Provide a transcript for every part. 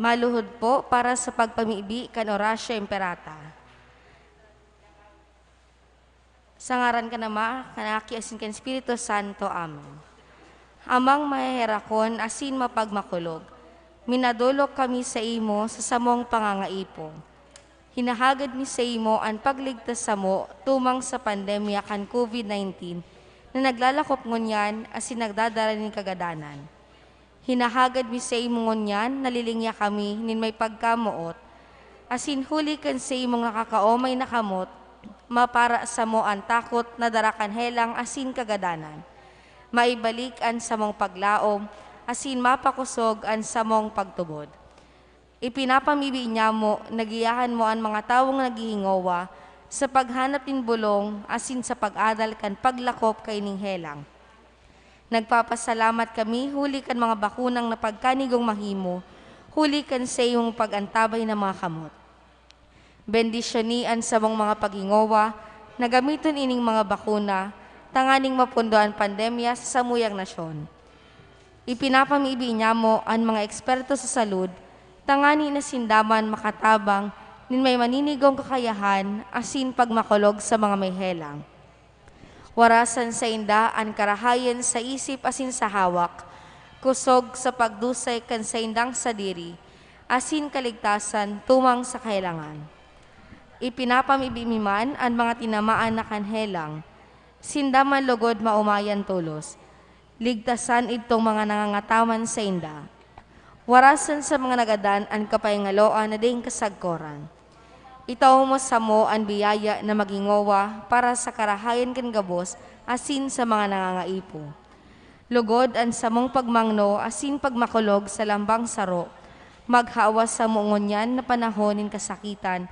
Maluhod po para sa pagpamibi kan Horacio Imperata. Sa ngaran ka nama, kanaki asin kan Espiritu Santo. Amen. Amang maheherakon asin mapagmakulog, minadulok kami sa imo sa samong pangangaipo. Hinahagad mi sa imo ang pagligtas sa mo tumang sa pandemya kan COVID-19 na naglalakop ngunyan asin nagdadala ni kagadanan. Hinahagad mi sa imo ngunyan, nalilingya kami nin may pagkamuot, asin huli kan sa imong nakakaomay na kamot, mapara sa mo ang takot na darakan helang asin kagadanan. Maibalik ang samong paglaom, asin mapakusog ang samong pagtubod. Ipinapamibi niya mo, nagiyahan mo ang mga tawong naghihingowa sa paghanap ng bulong, asin sa pag-adal kan paglakop kay ning helang. Nagpapasalamat kami, huli kan mga bakunang na pagkanigong mahimo, huli kan sa iyong pag-antabay na mga kamot. Bendisyonian sa mga paghingowa, nagamiton ining mga bakuna, tanganing mapundo ang pandemya sa samuyang nasyon. Ipinapamibi niya mo ang mga eksperto sa salud, tangani na sindaman makatabang, nin may maninigong kakayahan, asin pagmakulog sa mga may helang. Warasan sa inda ang karahayan sa isip asin sa hawak, kusog sa pagdusay kan sa indang sadiri, asin kaligtasan tumang sa kailangan. Ipinapamibimiman ang mga tinamaan na kanhelang, sindaman lugod maumayan tulos, ligtasan itong mga nangangataman sa inda. Warasan sa mga nagadan ang kapayngaloan na ding kasagkoran. Itaw mo sa mo ang biyaya na magingowa para sa karahayan kan gabos asin sa mga nangangaipo. Lugod ang samong pagmangno asin pagmakulog sa lambang saro, maghawa sa muungonyan na panahonin kasakitan,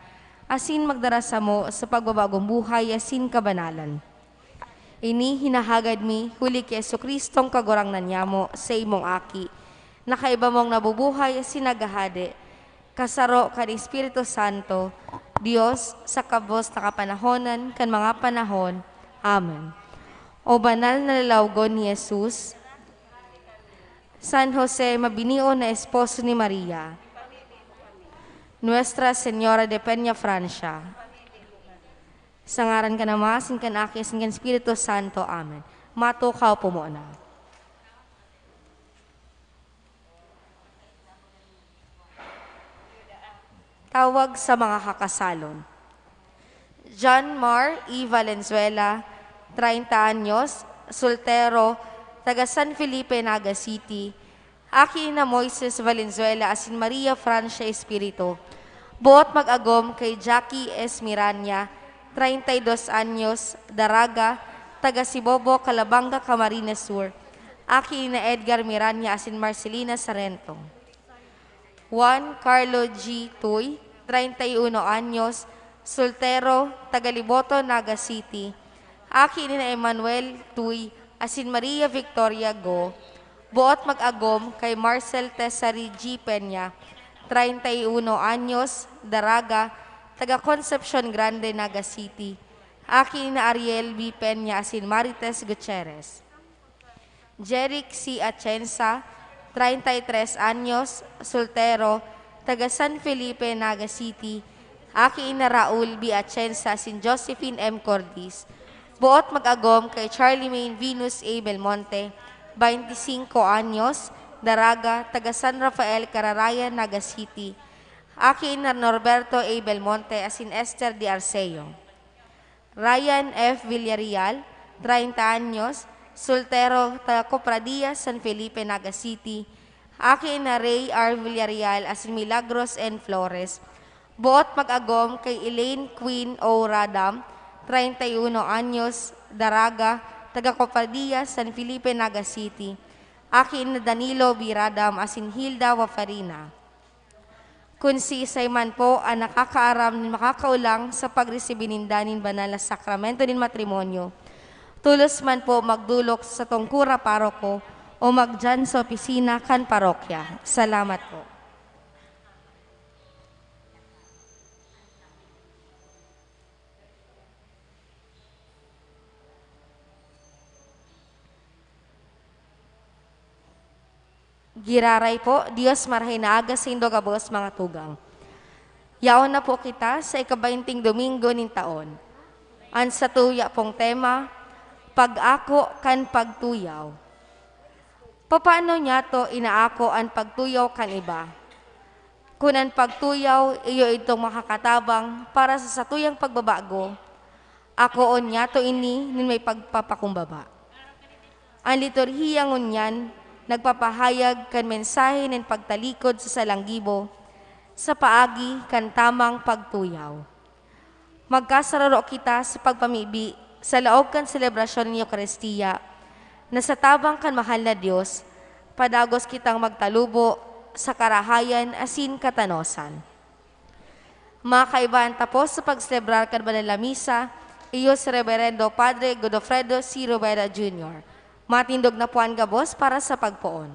asin magdara sa mo sa pagbabagong buhay asin kabanalan. Ini hinahagad mi, huli kay Jesucristong kagurangnan niya mo sa imong aki, nakaiba mong nabubuhay asin nagahade, kasaro kan Espiritu Santo, Diyos sa kabos na kapanahonan kan mga panahon. Amen. O banal na lalawgon ni Jesus, San Jose, mabinio na esposo ni Maria, Nuestra Señora de Peña Francia, sa ngaran ka nama, sin kan aki, sin kan Espiritu Santo. Amen. Matukaw po muna. Tawag sa mga kakasalon. John Mar E. Valenzuela, 30 anyos, soltero, taga San Felipe, Naga City. Aki na Moises Valenzuela asin Maria Francia Espiritu. Buot mag-agom kay Jackie S. Miranya, 32 anyos, Daraga, taga Sibobo, Calabanga, Camarines Sur. Aki na Edgar Miranya asin Marcelina Sarento. Juan Carlo G. Tuy, 31 anyos, soltero, Tagaliboto, Naga City. Aki ni na Emmanuel Tuy, asin Maria Victoria Go. Buot mag-agom kay Marcel Tesari G. Peña, 31 anyos, Daraga, taga Concepcion Grande, Naga City. Aki ni na Ariel B. Peña, asin Marites Gutierrez. Jeric C. Atienza, 33 anyos, soltero, taga San Felipe, Naga City. Aki ina Raul B. Atienza, sin Josephine M. Cordis. Buot mag-agom kay Charlie Main Venus A. Belmonte, 25 anyos, Daraga, taga San Rafael, Cararayan, Naga City. Aki ina Norberto A. Belmonte, asin Esther D. Arceo. Ryan F. Villarreal, 30 anyos, soltero, taga Copradia, San Felipe, Naga City. Aki na Ray R. Villarreal asin Milagros N. Flores. Buot mag-agom kay Elaine Queen O. Radam, 31 anyos, Daraga, taga Copradia, San Felipe, Naga City. Aki na Danilo B. Radam asin Hilda Wafarina. Kung si isay man po ang nakakaaram ni makakaulang sa pagresibininda nin banal na sakramento nin matrimonyo, tulos man po magdulok sa tungkura paroko o magdyan sa opisina kan parokya. Salamat po. Giraray po, Diyos marahay na aga sa indogabos mga tugang. Yaon na po kita sa ika-20 Domingo nin taon. An sa tuya pong tema, pag-ako kan pagtuyaw. Paano niya to inaako ang pagtuyaw kan iba? Kunan pagtuyaw, iyo itong makakatabang para sa satuyang pagbabago, ako on niya to ini nin may pagpapakumbaba. Ang liturhiyang unyan, nagpapahayag kan mensahe ng pagtalikod sa salanggibo, sa paagi kan tamang pagtuyaw. Magkasararo kita sa pagpamibi sa laog kan selebrasyon ng Eucharistia, na sa tabang kan mahal na Diyos, padagos kitang magtalubo sa karahayan asin katanosan. Mga kaibahan tapos sa pagselebrar kan banal na misa, iyo si Reverendo Padre Godofredo C. Rubera Jr. Matindog na puan gabos para sa pagpoon.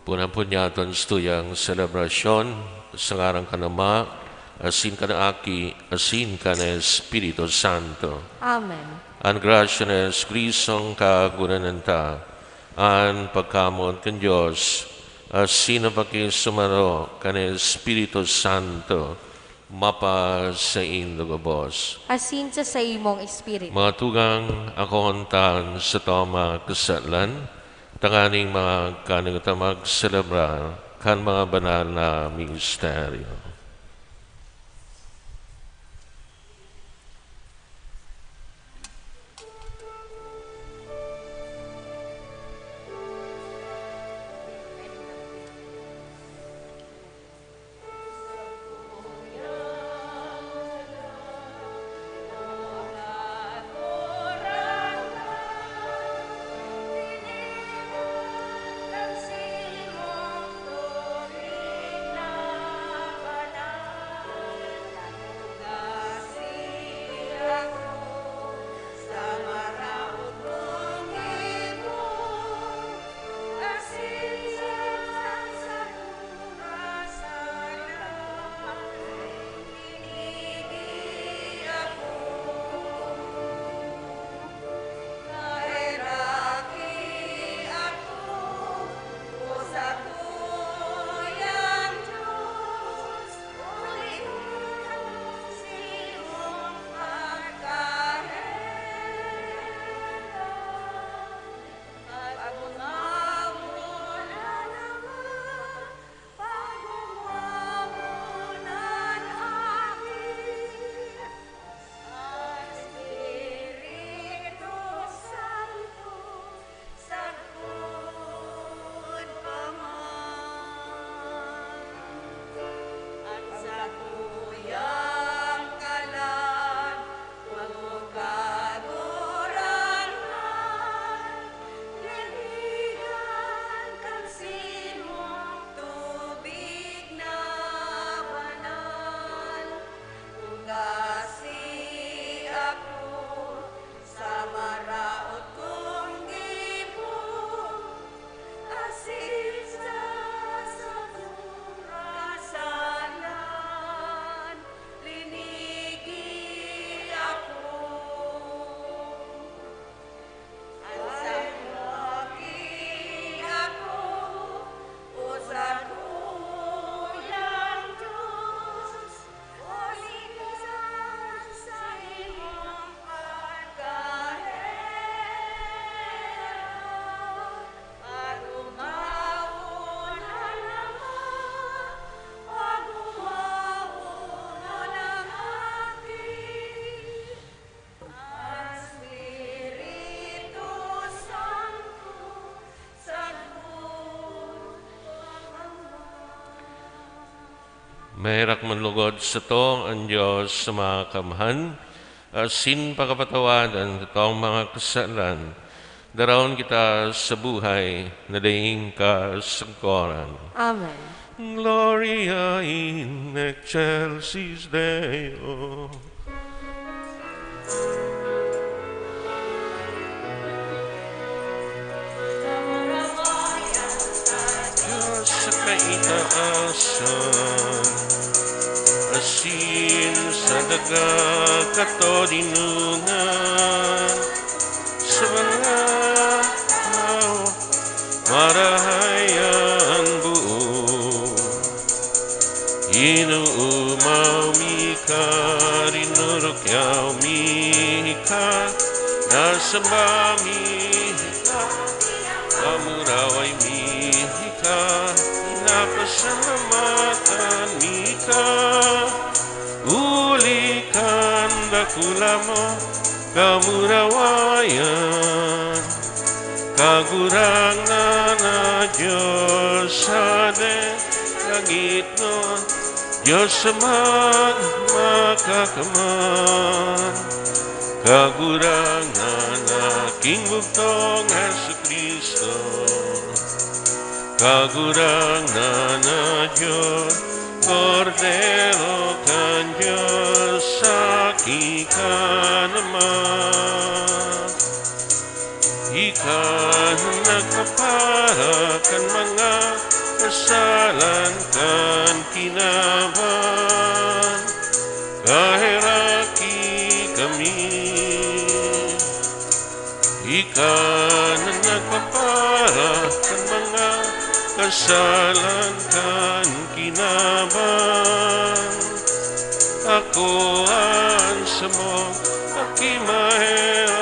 Punampun niya aton stuyang selebrasyon sa ngarang kanama, asin ka na aki, asin ka na Espiritu Santo. Amen. Ang grasya na Krisong kagunananta, ang pagkamon kan Diyos, asin na pakisumaro ka na Espiritu Santo, mapa sa indogabos. Asin sa imong espiritu. Mga tugang akontan sa tama kasatlan, tanganing mga kanang magselebrar kan mga banal na misteryo. Mahirak manlugod sa to ang Diyos sa mga kamahan, asin pagkapatawadan sa taong mga kasalan, daraon kita sa buhay na daing kasangkoran. Amen. Gloria in excelsis Deo. Diyos sa kaitaasan, asin sa daga katodinungan, sa mga tao marahayan buo. Inuumaw mi ka, rinurukyaw mi ka, nasamba mi ka, pamuraway mi ka, inapasalamatan mi ka, ulikan dakula mo, kamurawayan, kagurang na Diyos sa langit nun, Diyos sa makakaman, kagurang na aking bugtong Jesucristo, kagurang na Diyos, Cordero kan Diyos, saki ka naman. Ika nagpapara kan mga kasalan kan kinaban, kahiraki kami. Ika na nagpapara kan mga kasalan kan kinaban, ako ang samo akimaheran,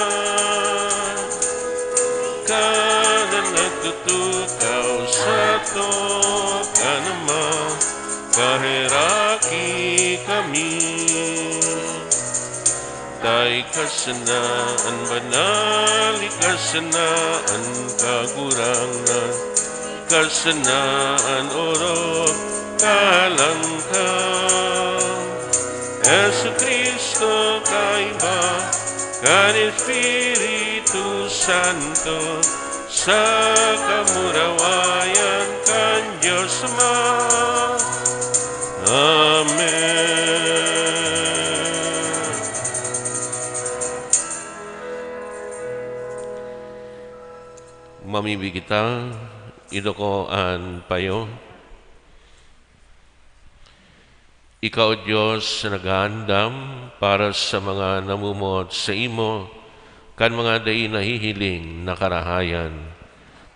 ka na nagtutukaw sa to ka naman, kahiraki kami. Tay kasanaan banal, kasanaan kagurangan, kasanaan oro kalangkang. Jesucristo kaiba kan Espiritu Santo, sa kamurawayan kan Diyos Ama. Amen. Mamibig kita, idoko an payo. Ikaw, Diyos, na naghahandam para sa mga namumot sa imo, kan mga day nahihiling na karahayan.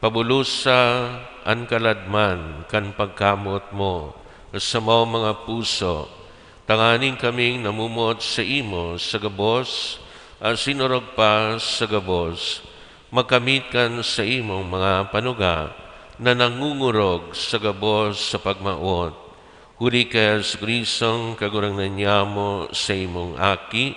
Pabulusa an kaladman kan pagkamot mo sa mga puso, tanganing kaming namumot sa imo sa gabos, sinurog pa sa gabos, magkamit kan sa imong mga panuga na nangungurog sa gabos sa pagmaot. Huli kay Jesucristong kagurang nanyamo sa imong aki,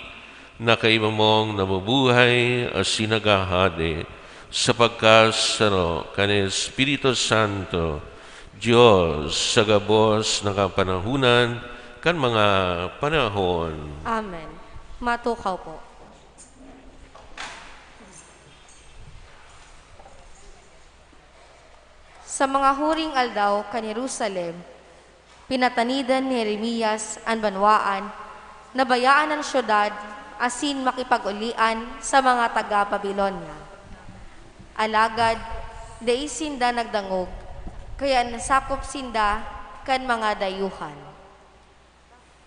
na kay mong nabubuhay as sinagahade sa pagkasaro kan Espiritu Santo, Diyos sa gabos ng kapanahunan kan mga panahon. Amen. Matukaw po. Sa mga huring aldaw kan Jerusalem, pinatanidan ni Jeremias ang banwaan, nabayaan ang syudad, asin makipag-ulian sa mga taga-Babilonya. Alagad, dai sinda nagdangog, kaya nasakop sinda kan mga dayuhan.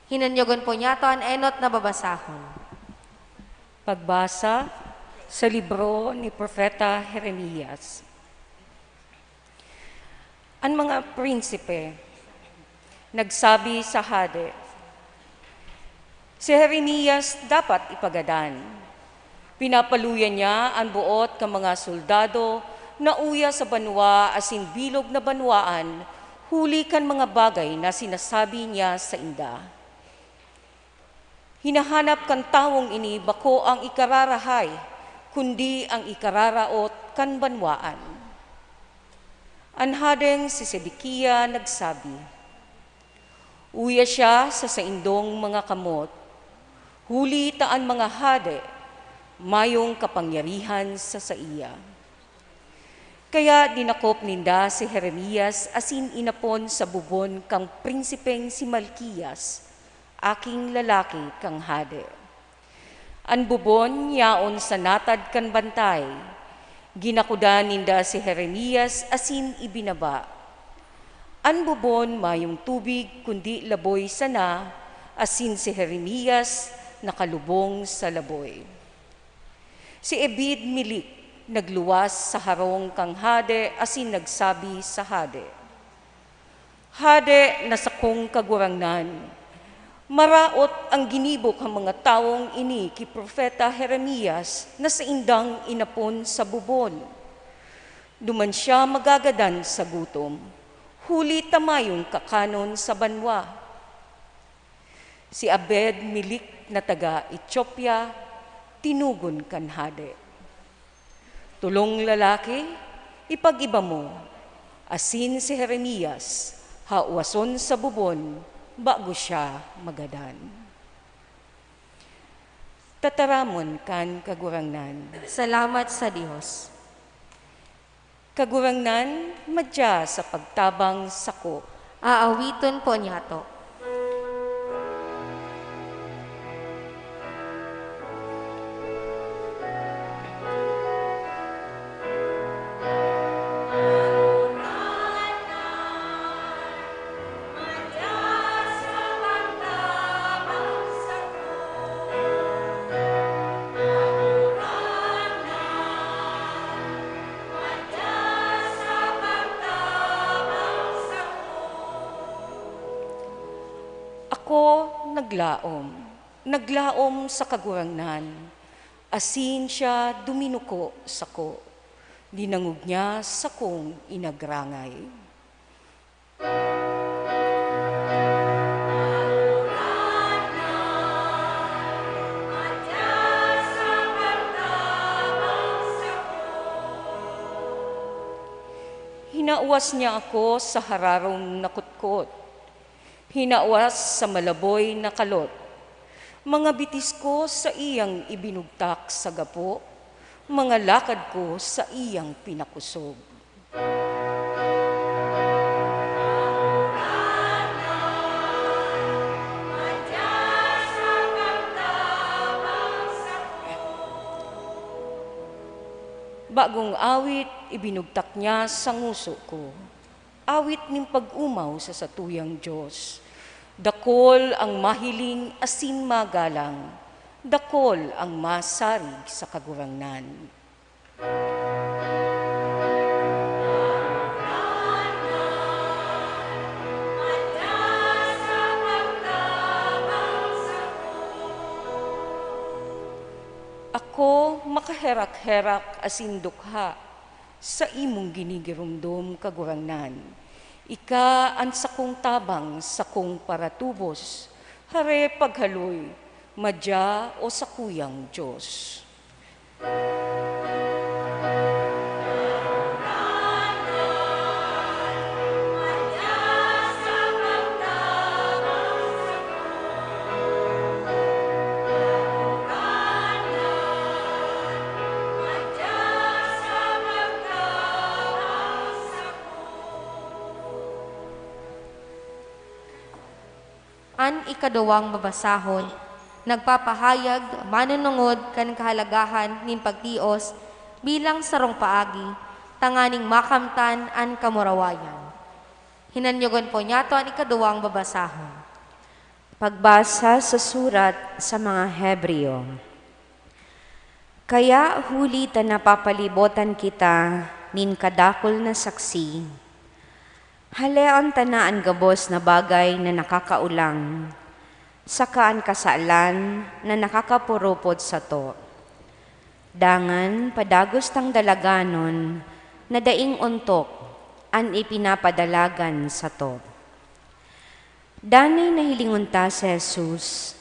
Hinanyogon po niya to ang enot na babasahon. Pagbasa sa libro ni Propeta Jeremias. Ang mga prinsipe nagsabi sa hade, si Jeremias dapat ipagadan. Pinapaluyan niya ang buot ng mga soldado na uya sa banwa asin bilog na banwaan, huli kan mga bagay na sinasabi niya sa inda. Hinahanap kan tawong ini bako ang ikararahay, kundi ang ikararaot kan banwaan. Anhadeng si Sedekia nagsabi, Uya siya sa saindong mga kamot, huli taan mga hade, mayong kapangyarihan sa iya. Kaya dinakop ninda si Jeremias asin inapon sa bubon kang prinsipeng si Malkiyas, aking lalaki kang hade. An bubon yaon sa natad kan bantay, ginakudan ninda si Jeremias asin ibinaba. An bubon mayong tubig kundi laboy sana, asin si Jeremias nakalubong sa laboy. Si Ebed-Melech nagluwas sa harong kang hade asin nagsabi sa hade, Hade na sakong kagurangnan, maraot ang ginibok ang mga taong ini ki Propeta Jeremias na sa indang inapon sa bubon. Duman siya magagadan sa gutom, huli tamayong kakanon sa banwa. Si Ebed-Melech na taga Ethiopia, tinugon kan hade. Tulong lalaki, ipag-iba mo, asin si Jeremias, hauwason sa bubon, bago siya magadan. Tataramon kan kagurangnan. Salamat sa Diyos. Kagurangnan, madya sa pagtabang sako. Aawiton po niyato. Ako naglaom sa kagurangnan, asin siya duminuko sako, dinangog niya sakong inagrangay. Hinauwas niya ako sa hararong nakutkot, hinauwas sa malaboy na kalot. Mga bitis ko sa iyang ibinugtak sa gapo, mga lakad ko sa iyang pinakusog. Bagong awit, ibinugtak niya sa nguso ko. Awit ning pag-umaw sa satuyang Diyos. Dakol ang mahiling asin magalang, dakol ang masarig sa kagurangnan. Ako makaherak-herak asin dukha sa imong ginigirumdom kagurangnan. Ika ang sakong tabang, sakong paratubos, hare paghaloy, madya o sakuyang Diyos. An ikaduwang mabasahon, nagpapahayag manunungod kan kahalagahan nin pagtios bilang sarong paagi, tanganing makamtan an kamurawayan. Hinanyogon po niya to ang ikaduwang babasahon. Pagbasa sa surat sa mga Hebreo. Kaya huli ta napapalibotan kita nin kadakol na saksi. Haleon tanaan gabos na bagay na nakakaulang, sakaan kasaalan na nakakapurupot sa to. Dangan padagos tang dalaganon na daing untok an ipinapadalagan sa to. Danay nahilingunta si Jesus,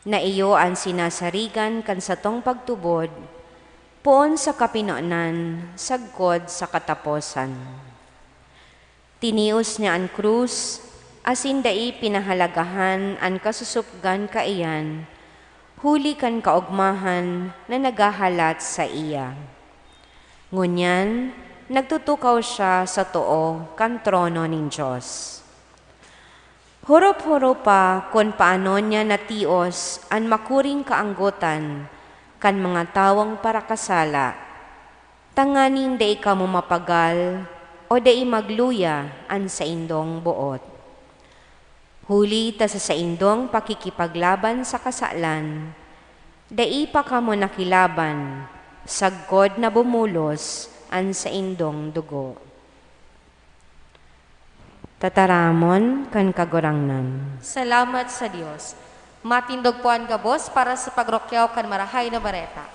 na iyo ang sinasarigan kan sa tong pagtubod, poon sa kapinoanan, sagkod sa kataposan. Tinios niya ang krus, asin dai pinahalagahan an kasusupgan kaiyan, huli kan kaugmahan na nagahalat sa iya. Ngunyan, nagtutukaw siya sa too kan trono ning Diyos. Hurop-hurop pa kung paano niya natios an makuring kaanggotan kan mga tawang parakasala, tanganin da ikaw mo mapagal o da magluya an sa indong buot. Huli ta sa indong pakikipaglaban sa kasalan, da pa ka mo nakilaban, saggod na bumulos an sa indong dugo. Tataramon kan kagurangnan. Salamat sa Diyos. Matindog po ang gabos para sa pagrokyaw kan marahay na bareta.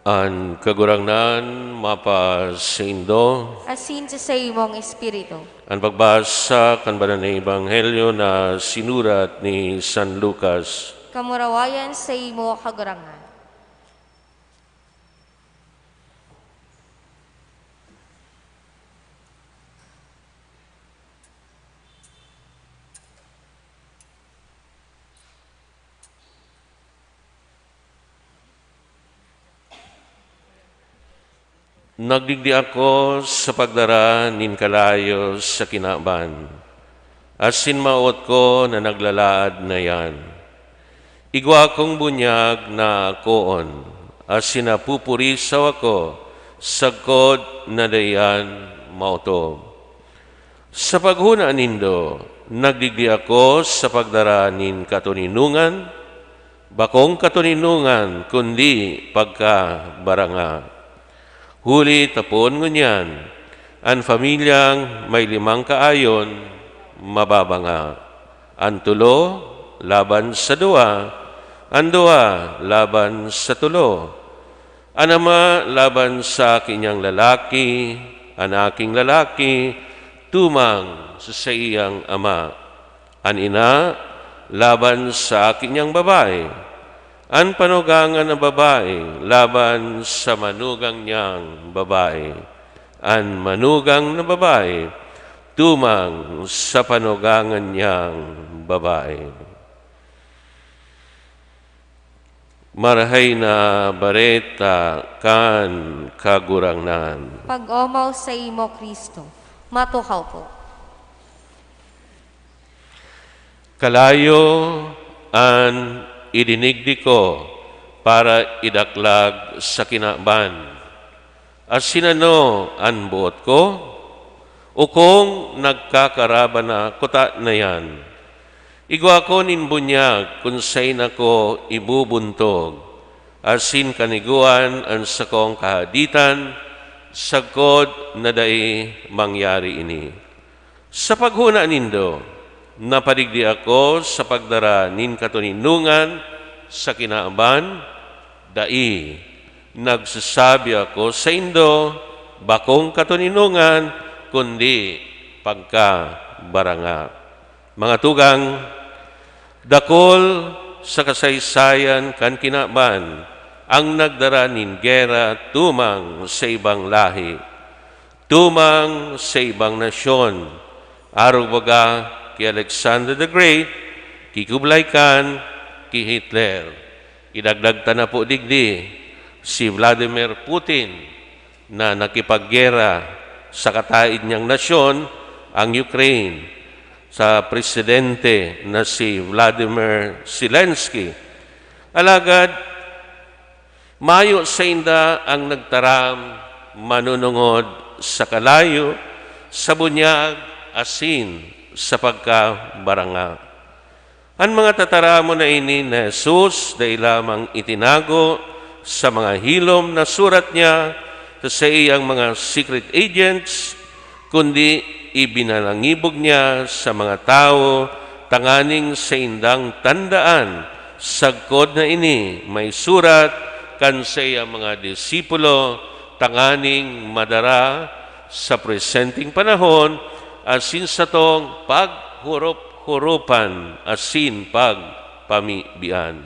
An kagurangnan mapasindo, Asin sa imong espiritu. ang pagbasa kan banal na ebanghelyo na sinurat ni San Lucas. Kamurawayan sa imo kagurangan. Nagdigdi ako sa pagdara nin kalayo sa kinaban. Asin maot ko na naglalaad na yan. Igwa kong bunyag na koon. Asin napupurisaw ako sagkod na dayan mautob. Sa paghuna nindo, nagdigdi ako sa pagdara nin katuninungan, bakong katuninungan kundi pagka baranga. Huli tapon ngunyan, ang pamilyang may 5 kaayon, mababanga. Ang 3, laban sa 2, ang 2, laban sa 3. Ang ama, laban sa kanyang lalaki, ang aking lalaki, tumang sa iyang ama. Ang ina, laban sa kanyang babae. Ang panugangan ng babae, laban sa manugang niyang babae. Ang manugang na babae, tumang sa panugangan niyang babae. Marahay na bareta kan kagurangnan. Pag-omaw sa imo, Kristo. Matukaw po. Kalayo an idinigdi ko para idaklag sa kinaban. At sinano ang buot ko? O kung nagkakaraba na kuta na yan, igwa ko ninbunyag kung sa'y nako ibubuntog, asin kaniguan ang sakong kahaditan, sagkod na dai mangyari ini. Sa paghuna nindo, napadigdi ako sa pagdara nin katuninungan sa kinaaban, dai nagsasabi ako sa indo, bakong katuninungan, kundi pagka baranga. Mga tugang, dakol sa kasaysayan kan kinaaban, ang nagdara nin gera tumang sa ibang lahi, tumang sa ibang nasyon, arog baga kay Alexander the Great, kikublay kan, ki Hitler. Idagdag ta na po digdi si Vladimir Putin na nakipaggera sa kataid niyang nasyon, ang Ukraine, sa presidente na si Vladimir Zelensky. Alagad, mayo sa inda ang nagtaram manunungod sa kalayo, sa bunyag, asin, sa pagkabaranga. Ang mga tataramo na ini na Jesus, dahil lamang itinago sa mga hilom na surat niya sa iyang mga secret agents, kundi ibinalangibog niya sa mga tao, tanganing sa indang tandaan, sagkod na ini, may surat kan sa iyang mga disipulo, tanganing madara sa presenting panahon, asin sa tong paghurop-hurupan, asin pagpamibian.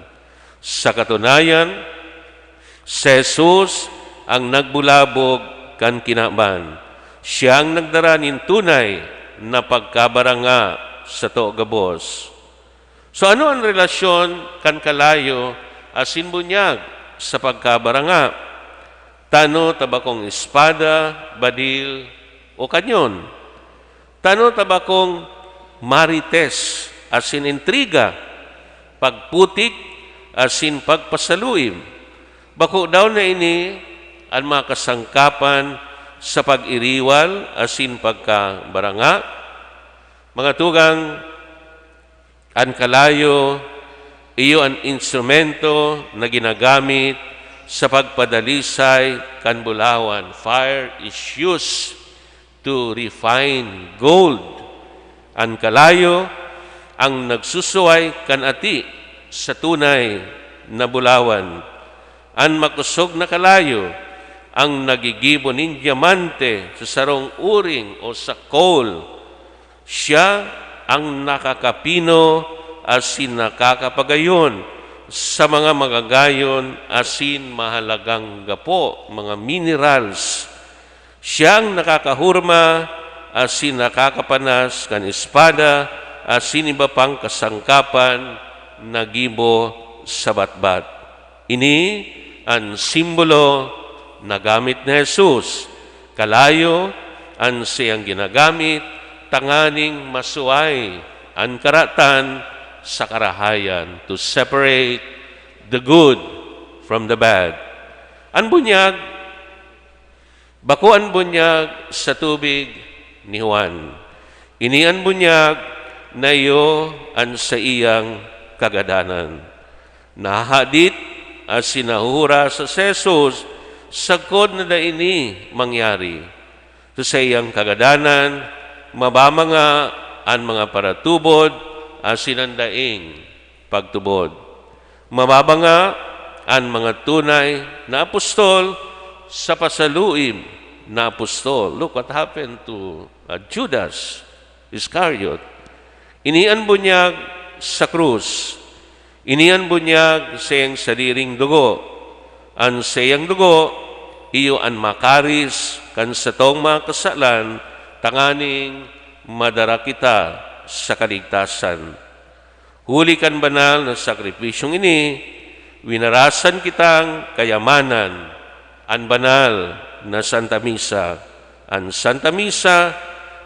Sa katunayan, si Jesus ang nagbulabog kan kinaban. Siyang nagdara nin tunay na pagkabaranga sa gabos. So ano ang relasyon kan kalayo asin bunyag sa pagkabaranga? Tano tabakong espada, badil o kanyon? Tano tabakong marites asin intriga, pagputik asin pagpasaluim? Bako daw na ini ang mga kasangkapan sa pag-iriwal asin pagkabaranga. Mga tugang, ang kalayo, iyo ang instrumento na ginagamit sa pagpadalisay kan bulawan. Fire is used to refine gold. Ang kalayo, ang nagsusuway kan ati sa tunay na bulawan. Ang makusog na kalayo, ang nagigibo ng diamante sa sarong uring o sa coal. Siya ang nakakapino asin nakakapagayon sa mga magagayon asin mahalagang gapo, mga minerals. Siya ang nakakahurma asin nakakapanas kan espada asin iba pang kasangkapan na gibo sa batbat. Ini ang simbolo na gamit ni Jesus. Kalayo ang siyang ginagamit, tanganing masuway ang karatan sa karahayan, to separate the good from the bad. Ang bunyag, bako ang bunyag sa tubig ni Juan. Ini ang bunyag na iyo ang sa iyang kagadanan. Nahadit as sinahura sa Jesus, sagkod na ini mangyari. To sa iyang kagadanan, mabamanga ang mga paratubod asin ang daing pagtubod. Mababanga ang mga tunay na apostol sa pasaluim na apostol. Look what happened to Judas Iscariot. Inian bunyag sa krus. Inian bunyag sa iyang sariling dugo. Ang sayang dugo, iyo ang makaris kan sa tong mga kasalan, tanganing madara kita sa kaligtasan. Huli kan banal na sakripisyong ini, winarasan kitang kayamanan, ang banal na Santa Misa. Ang Santa Misa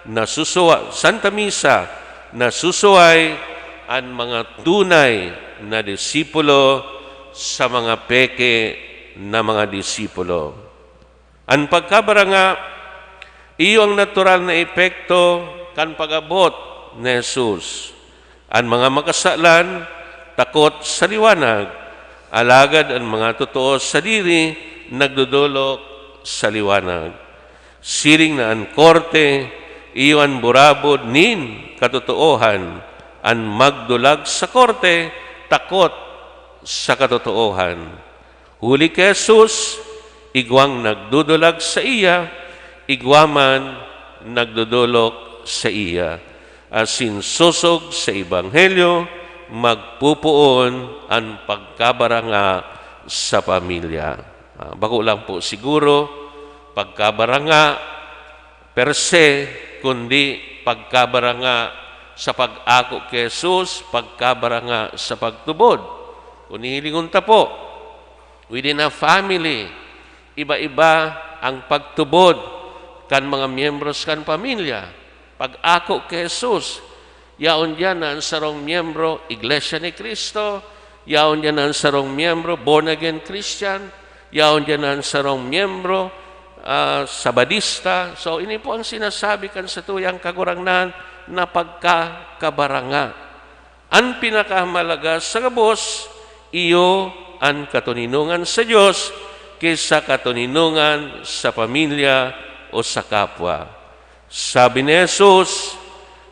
na susuway ang mga tunay na disipulo sa mga peke na mga disipulo. Ang pagkabaranga, iyo ang natural na epekto kan pag-abot ni Jesus. Ang mga makasalan, takot sa liwanag, alagad ang mga totoo sa diri, nagdudulok sa liwanag. Siring na ang korte, iyo ang burabod nin katotoohan, ang magdulag sa korte, takot sa katotoohan. Huli kay Jesus, igwang nagdudulag sa iya, igwaman nagdudulok sa iya. Asin susog sa Ebanghelyo, magpupuon ang pagkabaranga sa pamilya. Bako lang po siguro, pagkabaranga per se, kundi pagkabaranga sa pag-ako kay Jesus, pagkabaranga sa pagtubod. Kung hilingon ta po, within a family, iba-iba ang pagtubod kan mga miyembros kan pamilya. Pag-ako kay Jesus, yaon diyan na ang sarong miyembro, Iglesia ni Cristo, yaon diyan na ang sarong miyembro, born again Christian, yaon diyan na ang sarong miyembro, Sabadista. So, ini po ang sinasabi kan sa tuyang kagurangnan na pagkakabaranga. Ang pinakamalaga sa gabos, iyo ang katuninungan sa Diyos kaysa katuninungan sa pamilya o sa kapwa. Sabi ni Jesus,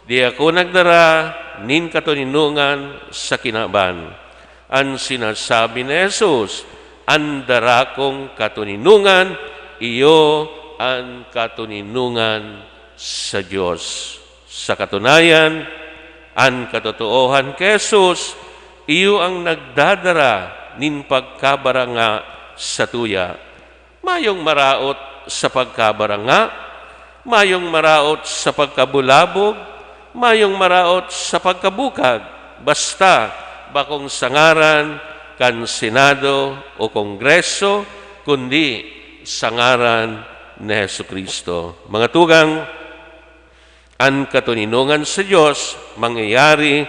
di ako nagdara nin katuninungan sa kinaban. Ang sinasabi ni Jesus, ang dara kong katuninungan, iyo ang katuninungan sa Diyos. Sa katunayan, ang katotoohan kay Jesus, iyo ang nagdadara nin pagkabaranga sa tuya. Mayong maraot sa pagkabaranga, mayong maraot sa pagkabulabog, mayong maraot sa pagkabukag, basta bakong sangaran kan Senado o Kongreso, kundi sangaran ni Jesucristo. Mga tugang, ang katuninungan sa Diyos mangyayari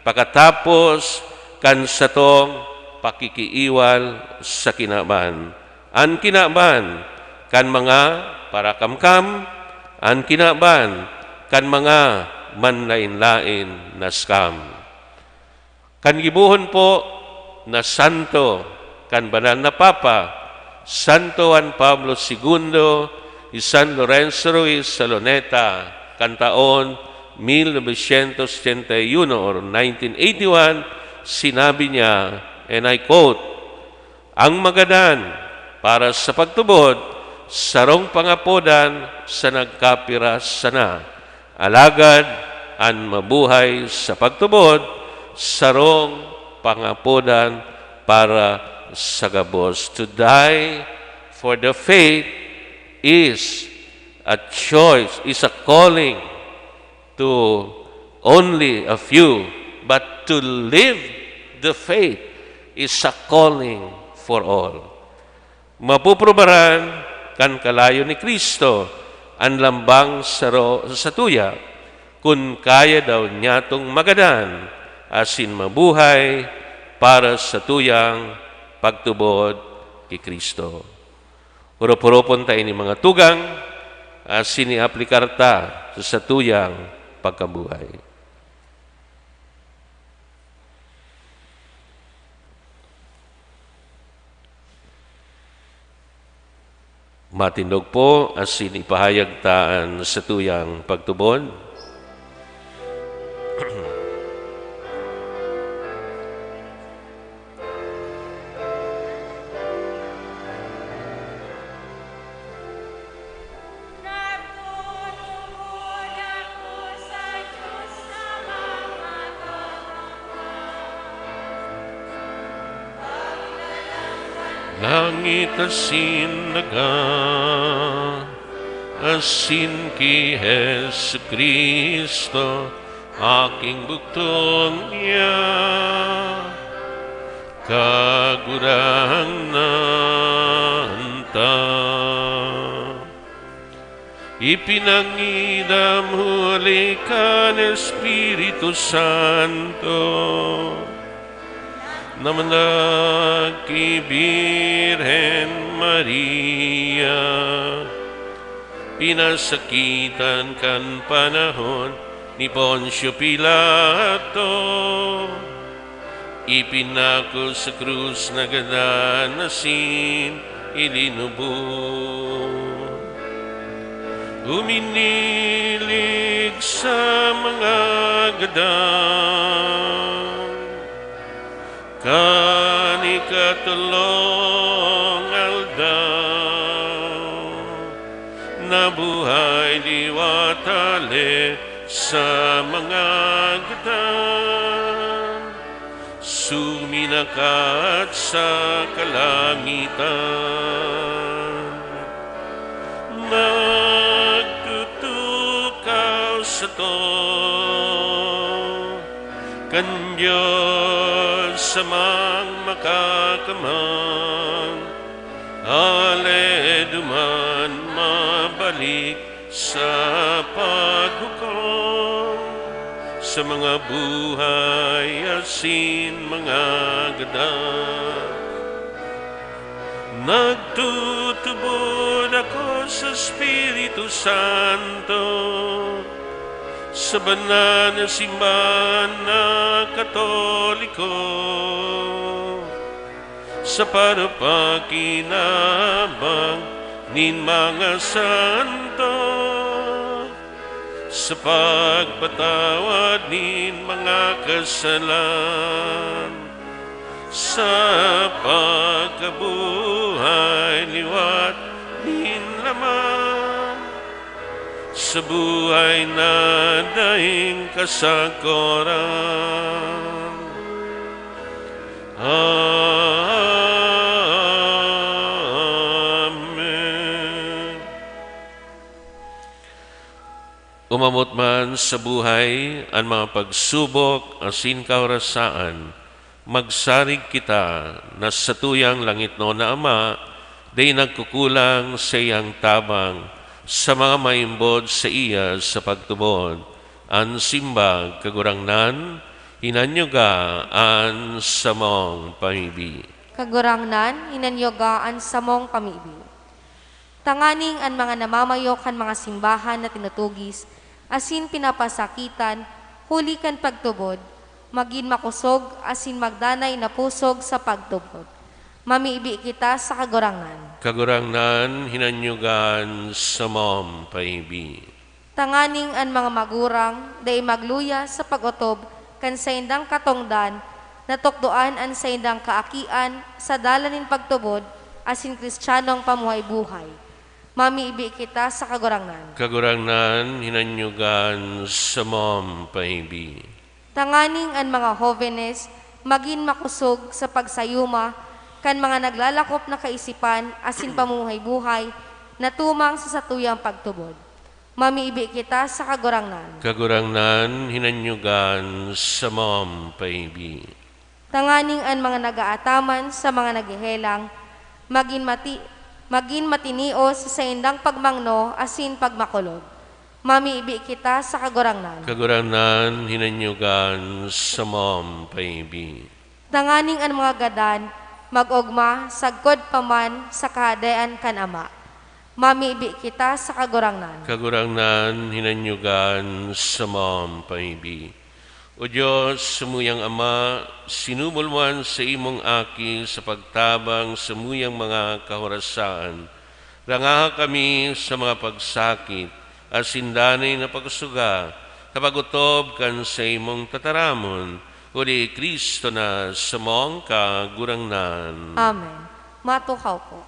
pagkatapos kan satong pakikiiwal sa kinaban. Ang kinaban kan mga parakamkam, ang kinaban kan mga manlain-lain na scam. Kan gibuhon po na santo, kan banal na Papa, Santo Juan Pablo II, y San Lorenzo Ruiz Saloneta, kan taon 1981 or 1981, sinabi niya, and I quote, ang magadan para sa pagtubod, sarong pangapodan sa nagkapiras sana. Alagad, ang mabuhay sa pagtubod, sarong pangapodan para sa gabos. To die for the faith is a choice, is a calling to only a few, but to live the faith is a calling for all. Mapuprobaran kan kalayo ni Kristo ang lambang sa tuya, kung kaya daw niya tong magadan, asin mabuhay para sa tuyang pagtubod kay Kristo. Puro-puropon tayo ni mga tugang, sini-aplikar ta sa tuyang pagkabuhay. Matindog po, asin ipahayag taan sa tuyang pagtubod. Langit asin naga, asin ki Jesu Kristo, aking buktong niya, kagurang nanta. Ipinangidam huli ka ng Espiritu Santo, naman ki Birhen Maria, pinasakitan kan panahon ni Poncio Pilato, ipinako sa krus na gadanasin, ilinubog. Uminilig sa mga gadan, kani katulong aldaw, nabuhay liwatale sa mga gadan, suminakat sa kalangitan, nagtutukaw sa to kan Diyos samang makakamang, duman mabalik sa paghukom, sa mga buhay asin mga gadak. Nagtutubod ako sa Espiritu Santo, sa banal na simbahan na Katoliko, sa parapakinabang nin mga santo, sa pagpatawad nin mga kasalan, sa pagkabuhay liwat nin laman, sa buhay na daing kasakoran. Amen. Umamot man sa buhay ang mga pagsubok asin kaorasaan, magsarig kita na sa tuyang langit no na Ama, day nagkukulang sa iyang tabang, sa mga maimbod sa iya sa pagtubod, ang simbag kagurangnan, hinanyogaan sa mong pamibig. Kagurangnan, inanyogaan sa mong pamibig. Tanganing ang mga namamayok kan mga simbahan na tinutugis, asin pinapasakitan, huli kan pagtubod, magin makusog, asin magdanay na pusog sa pagtubod. Mamiibi kita sa kagurangnan. Kagurangnan, hinanyugan sa mong pamibig. Tanganing ang mga magurang, day magluya sa pagotob, kan sa indang katongdan, natukdoan ang sa indang kaakian, sa dalanin pagtubod, asin kristyanong pamuhay-buhay. Mamiibi kita sa kagurangnan. Kagurangnan, hinanyugan sa mong pamibig. Tanganing ang mga hovenes, magin makusog sa pagsayuma, kan mga naglalakop na kaisipan, asin pamuhay-buhay, na tumang sa satuyang pagtubod. Mamiibi kita sa kagurangnan. Kagurangnan, hinanyugan sa mong pamibig. Tanganing ang mga nagaataman sa mga naghihelang, magin matinios sa indang pagmangno, asin pagmakulog. Mamiibi kita sa kagurangnan. Kagurangnan, hinanyugan sa mong pamibig. Tanganing ang mga gadan, mag-ogma, sagkod paman sa kahadayan kan Ama. Mamiibi kita sa kagurangnan. Kagurangnan, hinanyugan sa mong pamibig. O Diyos, sumuyang Ama, sinumulman sa imong aki sa pagtabang sa muyang mga kahorasaan. Rangaha kami sa mga pagsakit, at sindanay na pagsuga, kapagutob kan sa imong tataramon, o di Kristo na sa mong kagurangnan. Amen. Matukaw po.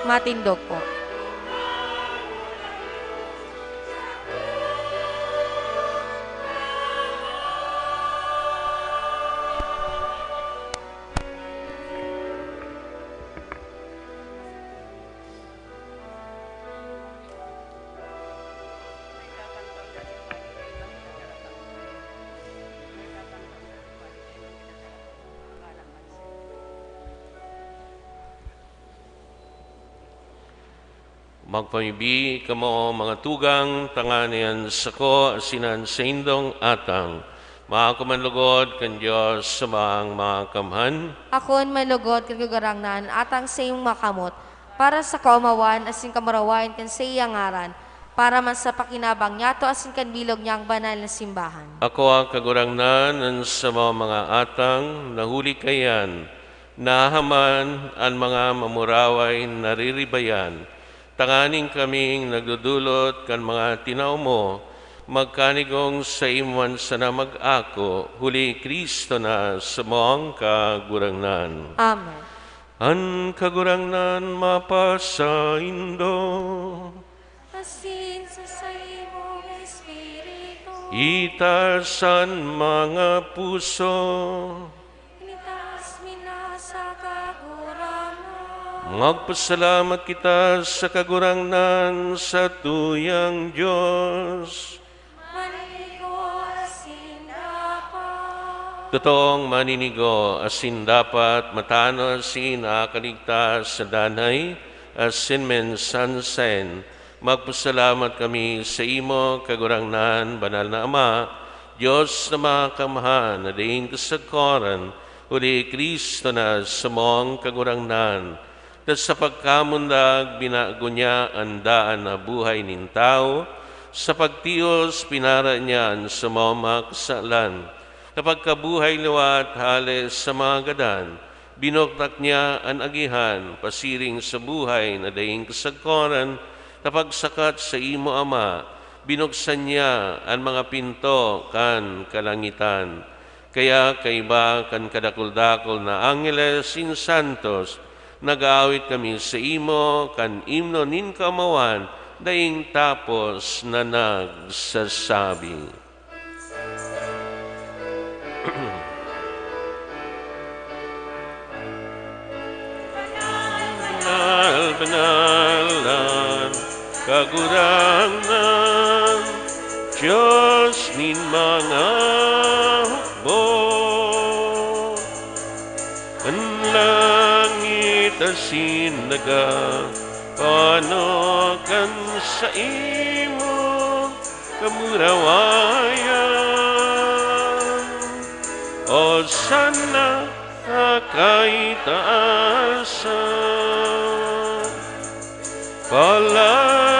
Matindog po. Magpamibi kamo mga tugang tanganian sako asinan sa indong atang. Makakumanlugod kan Diyos sa mga kamhan. Akon malugod kag garangnan atang sa iyong makamot para sa kaumawan asin kamarawayan kan sa iyang ngaran para man sa pakinabang niyato asin kan bilog niyang banal na simbahan. Ako ang kagurangnan sa mga atang nahuli kayan, nahaman ang mga mamuraway nariribayan. Tanganing kaming nagdudulot kan mga tinaw mo, magkanigong sa imuan sana mag-ako, huli Kristo na sa mong kagurangnan. Amen. An kagurangnan mapasa indo, Asin sa imong espiritu, itasan mga puso, initas mina sa kagurangan. magpasalamat kita sa kagurangnan sa tuyang Diyos. Maniligo asin dapat. Totoong maninigo asin dapat matano asin nakaligtas sa danay asin mensansen. Magpasalamat kami sa imo kagurangnan, banal na Ama, Diyos na makamahan na daing kasagkoran, uli Kristo na sa mong kagurangnan. At sa pagkamundag, binago niya ang daan na buhay nin tao, sa pagtiyos, pinara niyan sa mga kasalan. Kapag kabuhay liwat, halis sa mga gadan, binoktak niya ang agihan, pasiring sa buhay na daing kasagkoran, kapag sakat sa imo Ama, binuksan niya ang mga pinto kan kalangitan. Kaya kaiba kan kadakol-dakol na angeles in santos, nag-aawit kami sa imo, kan imno nin kamawan, daing tapos na nagsasabi. Banal, banalan, kagurangan, Diyos nin mga hukbo. Ang langit asin naga, paano kan sa imo kamurawayan. O sana kay taasan, paladanan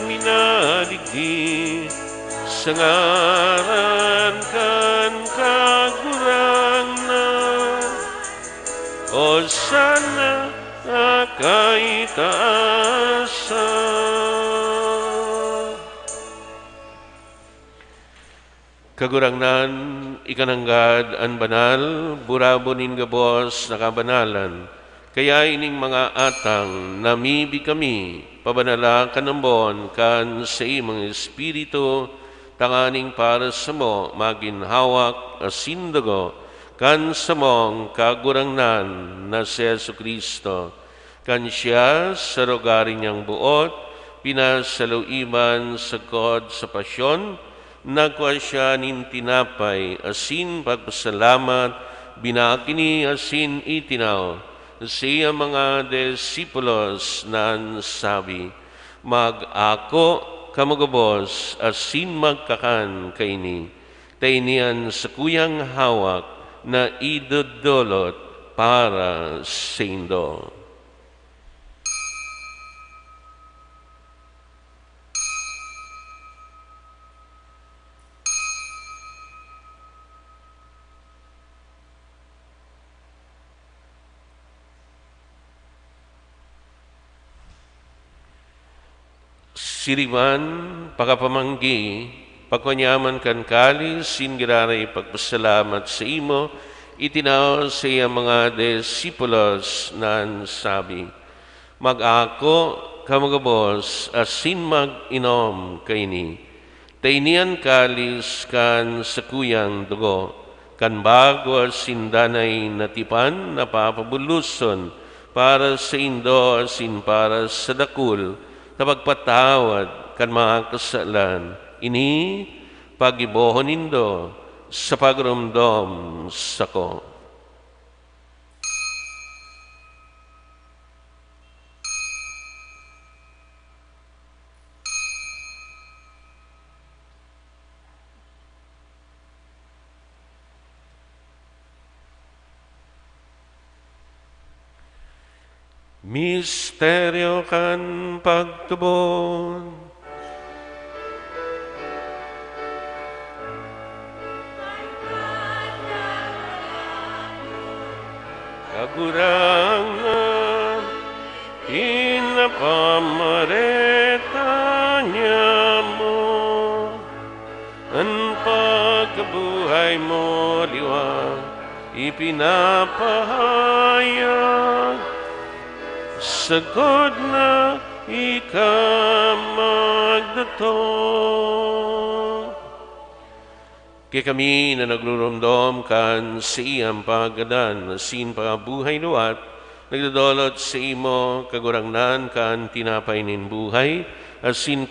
minadigdi, sa ngaran kan kagurangnan. O sana kay taasan. Kagurangnan, ikananggad an banal, burabonin gabos nakabanalan. Kaya ining mga atang namibi kami, pabanala kanambon kan sa imong espiritu, tanganing para sa mo maginhawak asindago, kan sa mong kagurangnan na si Jesucristo. Kan siya sa rogarin niyang buot, pinasaluiban sa kod sa pasyon, nagwa siya nin tinapay, asin pagpasalamat, binakini asin itinaw. Siya mga disipulos nan sabi, mag-ako kamagabos, asin magkakan kaini. Tainian sa kuyang hawak na idodolot para sa indo. Siriman, pagapamanggi, pagkanyaman kan kalis, singiraray pagpasalamat sa imo, itinaw sa iya mga disipulos nan sabi, Mag-ako kamagabos asin mag-inom kaini. Tainian kalis kan sakuyang dugo, kan bago sindanay natipan napapabuluson para sa indo asin para sa dakul, tapagpatawad kan mga kasalan. Ini pagibohon nindo sa pagrumdom sako. Misteryo kan pagtubon. Kagurangan inapamaretanya mo, ang pagkabuhay mo liwag ipinapahayag. Sagod na ikamagdatong. Kaya kami na naglurumdom kan sa iyang pagadan, sin pagabuhay luwat, nagdadolot sa imo kagurangnan kan tinapay nin buhay, asin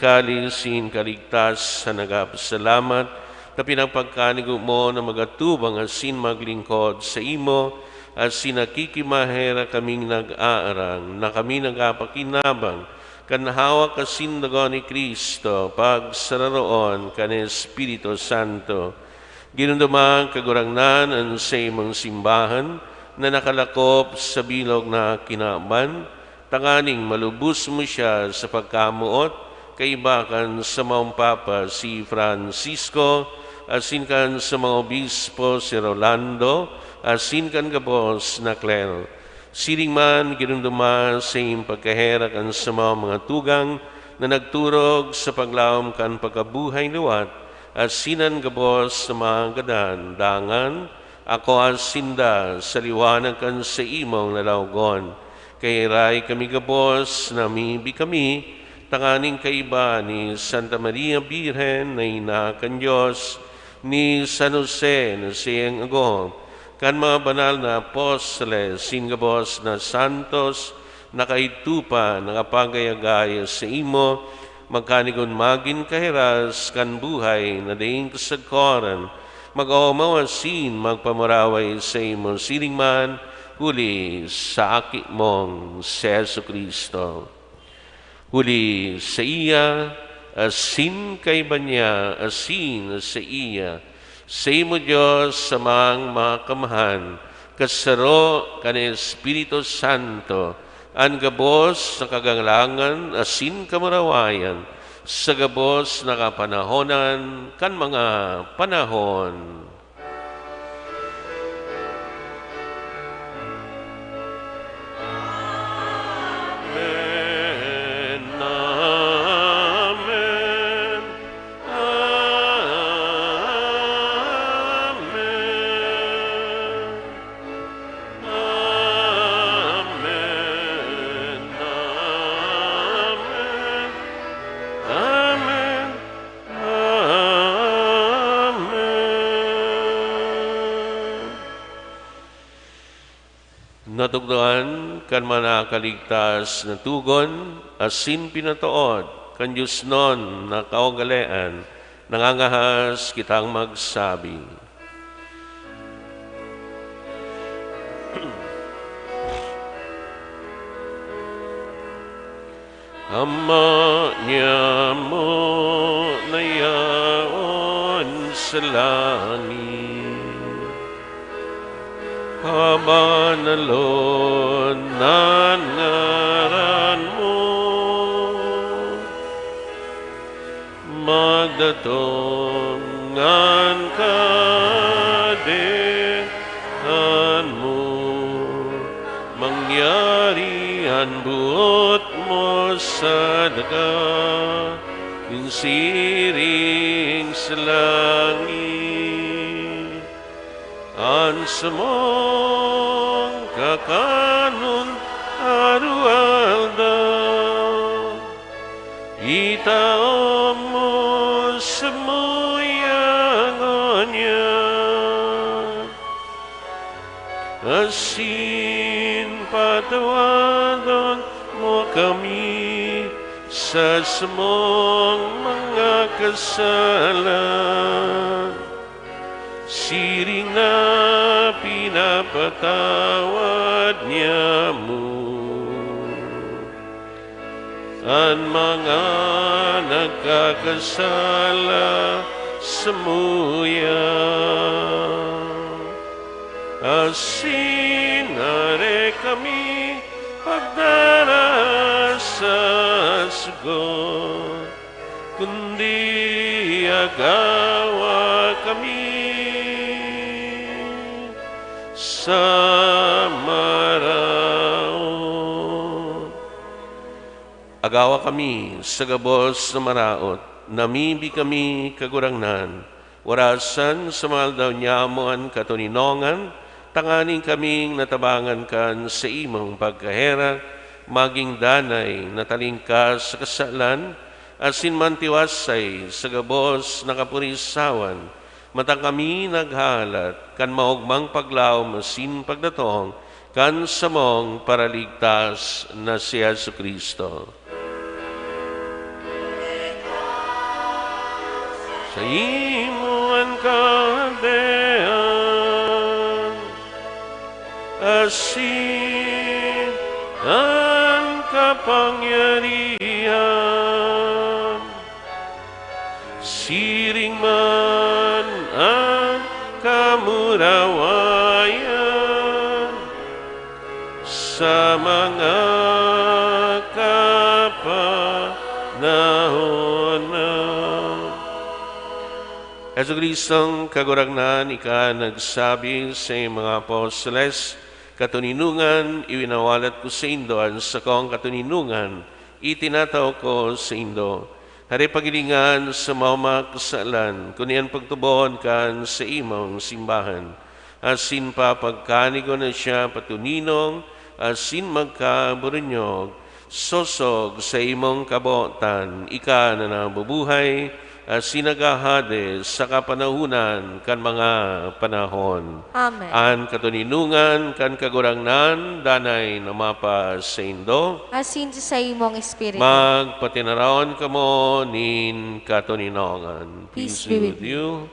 sin kaligtas sa nagapasalamat, na pinagpagkanigo mo na magatubang asin maglingkod sa imo, at sinakikimahera kaming nag-aarang, na kami nagapakinabang, kanhawak kasindago ni Kristo, pag sararoon kan Espiritu Santo. Ginundumang kagurangnan ang sa imong simbahan, na nakalakop sa bilog na kinaban, tanganing malubos mo siya sa pagkamuot, kaibakan sa maong Papa si Francisco, asin kan sa mga obispo si Rolando, asin kan gabos na klero. Siring man ginunduma sa iyong pagkahera kan sa mga tugang na nagturog sa paglaom kan pagkabuhay luwat, asinan gabos sa mga gadan, dangan, ako asinda sa liwanag kan sa imong nalawgon. Kay ray kami gabos na mibi kami, tanganing kaiba ni Santa Maria Birhen na ina kan Diyos, ni San Jose na siyang agom, kan mga banal na apostoles, singabos na santos, nakaitupa, nakapagayagaya sa imo, magkanigon magin kahiras, kan buhay na daing kasagkoran, mag-awasin, magpamuraway sa imo silingman, huli sa aki mong si Jesu Kristo. Huli sa iya, asin kay banya, asin sa iya, sa imo Diyos sa mga kamahan, kasaro kan Espiritu Santo, ang gabos na kaganglangan, asin kamarawayan, sa gabos na kapanahonan, kan mga panahon. Natugdoan kan manakaligtas na tugon, asin pinatuod, kan Diyos non na kaugalean, nangangahas kitang magsabi. Ama niya mo na yaon sa langit, pamanalon na ngaran mo, magdatongan kadehan mo, mangyari ang buot mo sa daga, insiring sa langit. Ansamong kakanon arual Asin patawadan mo kami sa samong mga kasalan. Siring na pinapatawad niya mo ang mga nagkakasala sa muya. Asinare kami pagdara sa sugot, kundi agawa kami sa maraot. Agawa kami sa gabos na maraot, namibi kami kagurangnan, warasan sa mahal daw niyamoan katuninongan, tanganing kaming natabangan kan sa imong pagkahera, maging danay natalingkas sa kasalan, asin mantiwasay sa gabos na kapurisawan, matang kami naghalat, kan maugmang paglaw masin pagdatong, kan samong paraligtas na si Jesucristo. Sa imuan kaldean, asin ang kapangyarihan, siring man ang kamurawayan sa mga kapanahonan. Jesucristong kagurangnan, ika nagsabi sa mga apostoles, katuninungan, iwinawalat ko sa indo, ang sakong katuninungan, itinataw ko sa indo. Hari pagilingan sa mga kasalan, kunian pagtubon kan sa imong simbahan. Asin pa pagkanigo na siya patuninong, asin magkaburunyog, sosog sa imong kabotan, ika na nabubuhay, sinagahade sa kapanahunan kan mga panahon. Amen. An katuninungan kan kagurangnan danay namapa sa indo. Asin sa imong espiritu. Magpatinaraon kamo nin katuninongan. Peace be with you.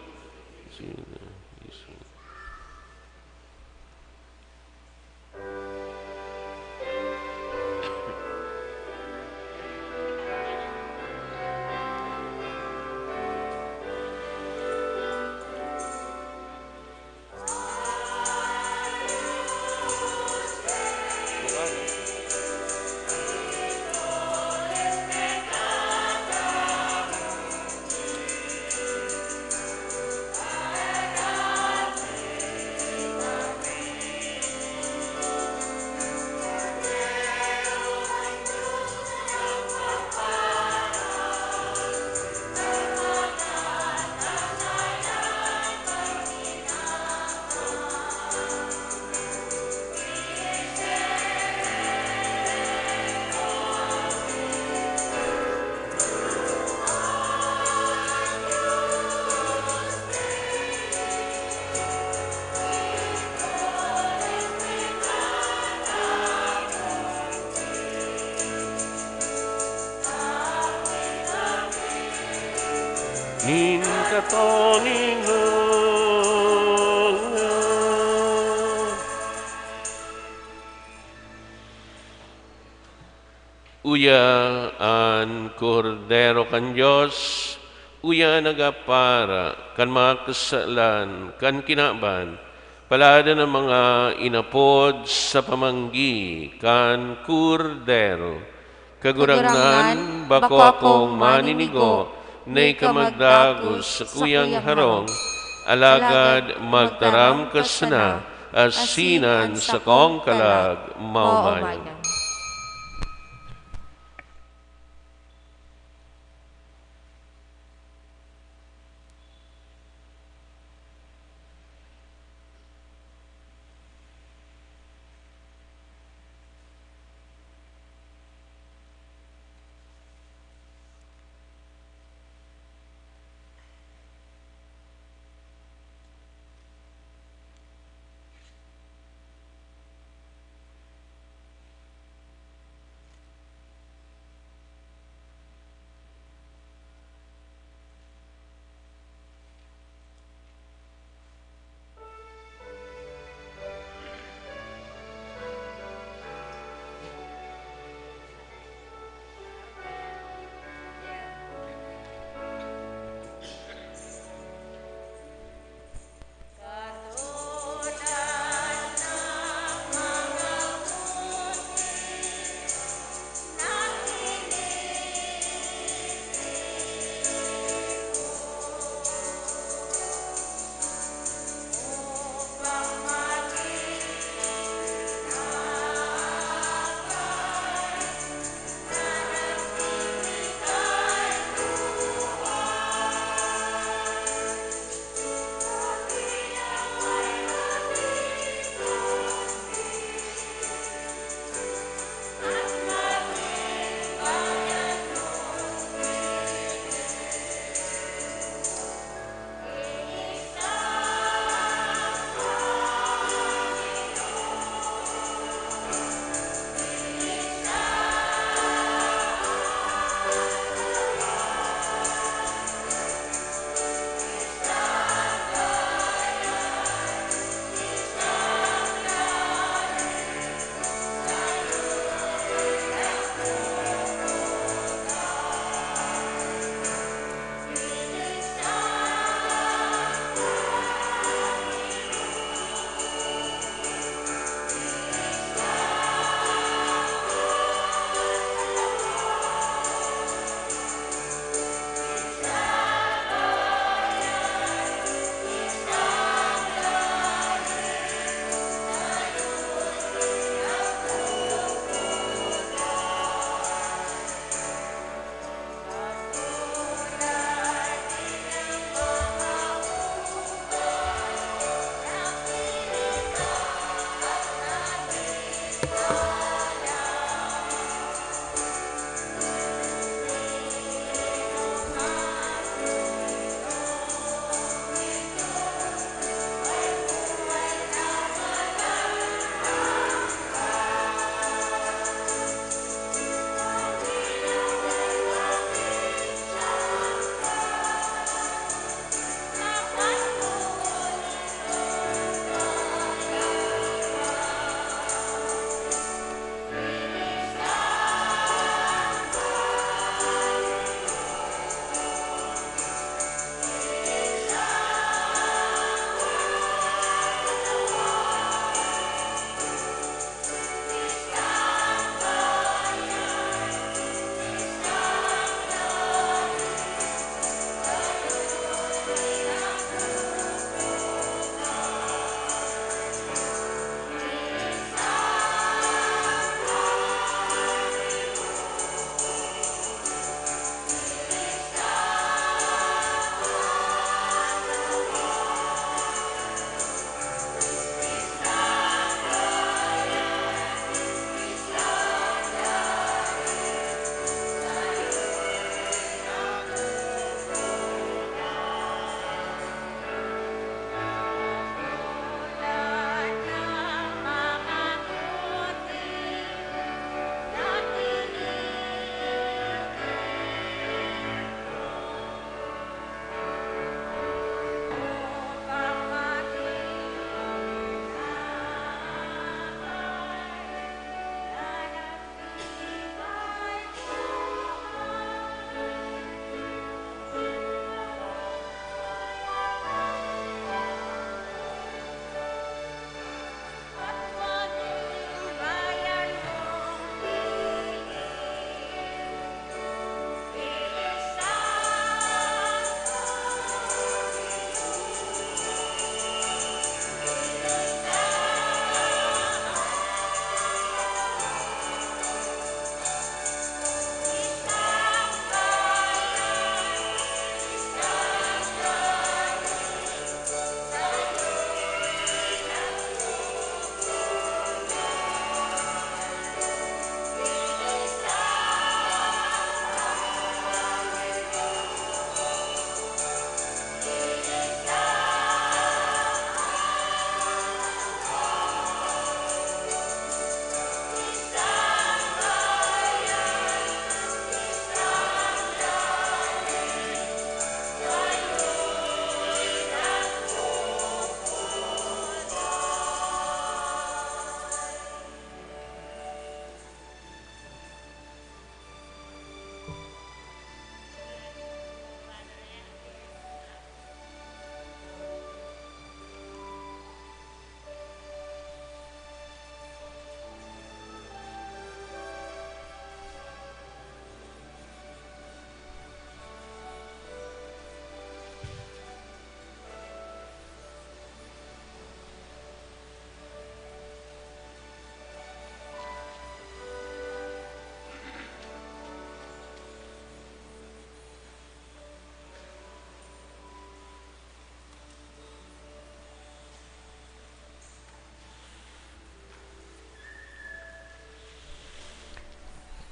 Nin katuninongan. Uya an kordero kan Diyos, uya nagapara kan mga kasalan, kan kinaban, palada ng mga inapod sa pamanggi, kan kordero. Kagurangnan, bako akong maninigo, na ikamagdagos sa kuyang harong, alagad magtaram kasana, asinan sa kong kalag, maumayan.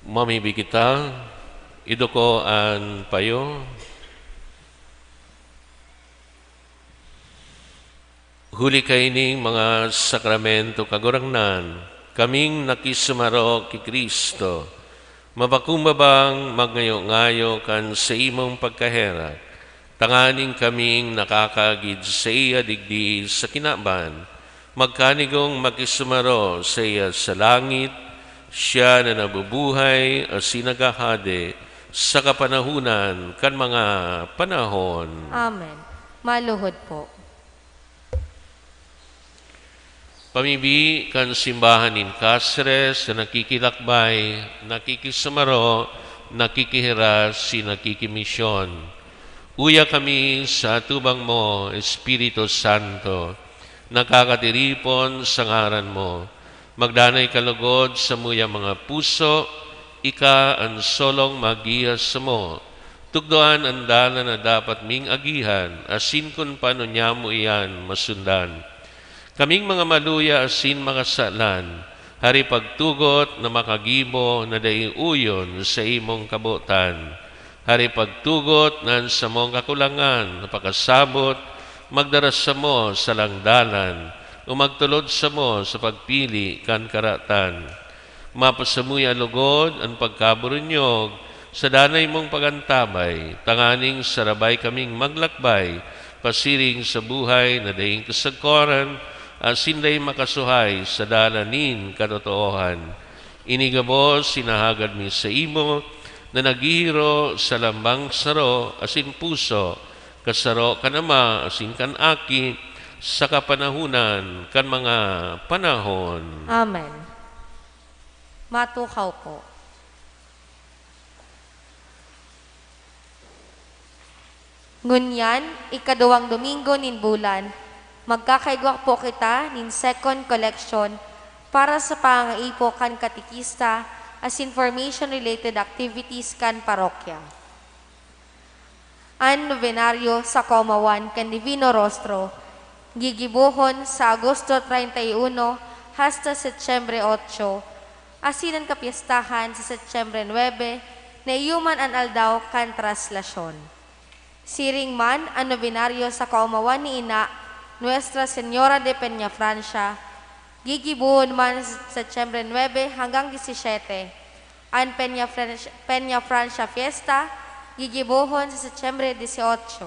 Mamibi kita, idukoan payo. Huli kaining mga sakramento kagurangnan, kaming nakisumaro ki Kristo, mabakumbabang magngayo-ngayo kan sa imong pagkahera, tanganing kaming nakakagid sa iya digdi sa kinaban, magkanigong makisumaro sa iya sa langit, siya na nabubuhay asin nagahade sa kapanahunan kan mga panahon. Amen. Maluhod po. Pamibi kan simbahan in Cáceres na nakikilakbay, nakikisumaro, nakikihiras, nakikimision. Uya kami sa tubang mo, Espiritu Santo, nakakatiripon sa ngaran mo. Magdanay kalugod sa muya mga puso, ika ang solong magiyas mo. Tugdoan ang dala na dapat ming agihan, asin kun paano niya mo iyan masundan. Kaming mga maluya asin makasalan, hari pagtugot na makagibo na daiuyon sa imong kabutan. Hari pagtugot nan sa mong kakulangan, napakasabot, magdaras sa mo sa langdalan, o magtulod sa mo sa pagpili kan karatan. Mapasamuy alugod ang pagkaburunyog, sa danay mong pagantabay, tanganing sarabay kaming maglakbay, pasiring sa buhay na daing kasagkoran, asin day makasuhay sa dalanin katotoohan. Inigabos sinahagad mi sa imo, na naghihiro sa lambang saro, asin puso, kasaro kanama, asin kan aki, sa kapanahunan, kan mga panahon. Amen. Matukaw po. Ngunyan, ikaduwang Domingo nin bulan, magkakaigwak po kita nin second collection para sa pangaipo kan katikista as information-related activities kan parokya. Ang novenaryo sa Comawan kan Divino Rostro, gigibuhon sa Agosto 31 hasta Setyembre 8, asin ang kapiestahan sa Setyembre 9 na iyuman an aldaw kan traslasyon. Siring man ang novenaryo sa Kaumawan ni Ina, Nuestra Señora de Peñafrancia, gigibuhon man sa Setyembre 9 hanggang 17. Ang Peñafrancia Fiesta, gigibuhon sa Setyembre 18.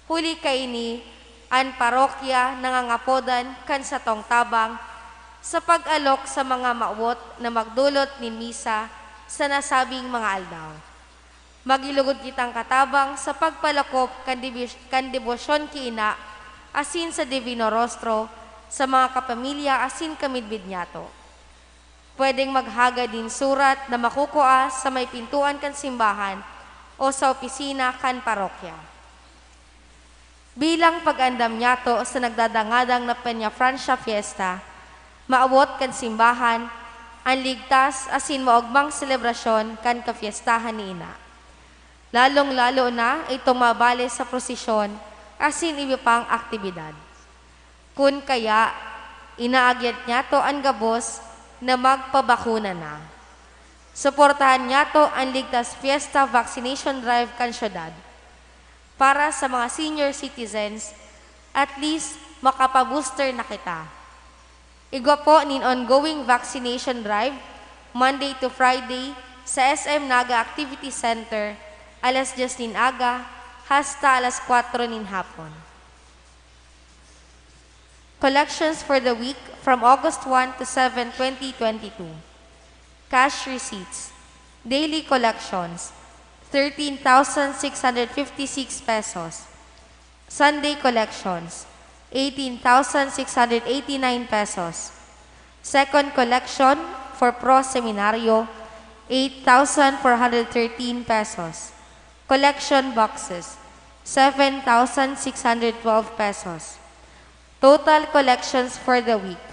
Huli kaini, ang parokya nangangapodan kan sa tong tabang sa pag-alok sa mga maawot na magdulot ni misa sa nasabing mga aldaw. Magilugod kitang katabang sa pagpalakop kan debosyon ki Ina, asin sa Divino Rostro, sa mga kapamilya asin kamidbid niyato. Pwedeng maghaga din surat na makukuha sa may pintuan kan simbahan o sa opisina kan parokya. Bilang pag-andam niyato sa nagdadangadang na Peñafrancia Fiesta, maawot kan simbahan, ang ligtas asin maugmang selebrasyon kan kafiestahan ni Ina. Lalong-lalo na itong mabali sa prosesyon asin iba pang aktibidad. Kun kaya, inaagyat niya to ang gabos na magpabakuna na. Suportahan niya to ang Ligtas Fiesta Vaccination Drive kan syudad. Para sa mga senior citizens, at least makapabooster na kita. Igwa po nin ongoing vaccination drive, Monday to Friday, sa SM Naga Activity Center, alas 10 nin aga, hasta alas 4 nin hapon. Collections for the week from August 1 to 7, 2022. Cash receipts. Daily collections, 13,656 pesos. Sunday collections, 18,689 pesos. Second collection for Pro Seminario, 8,413 pesos. Collection boxes, 7,612 pesos. Total collections for the week,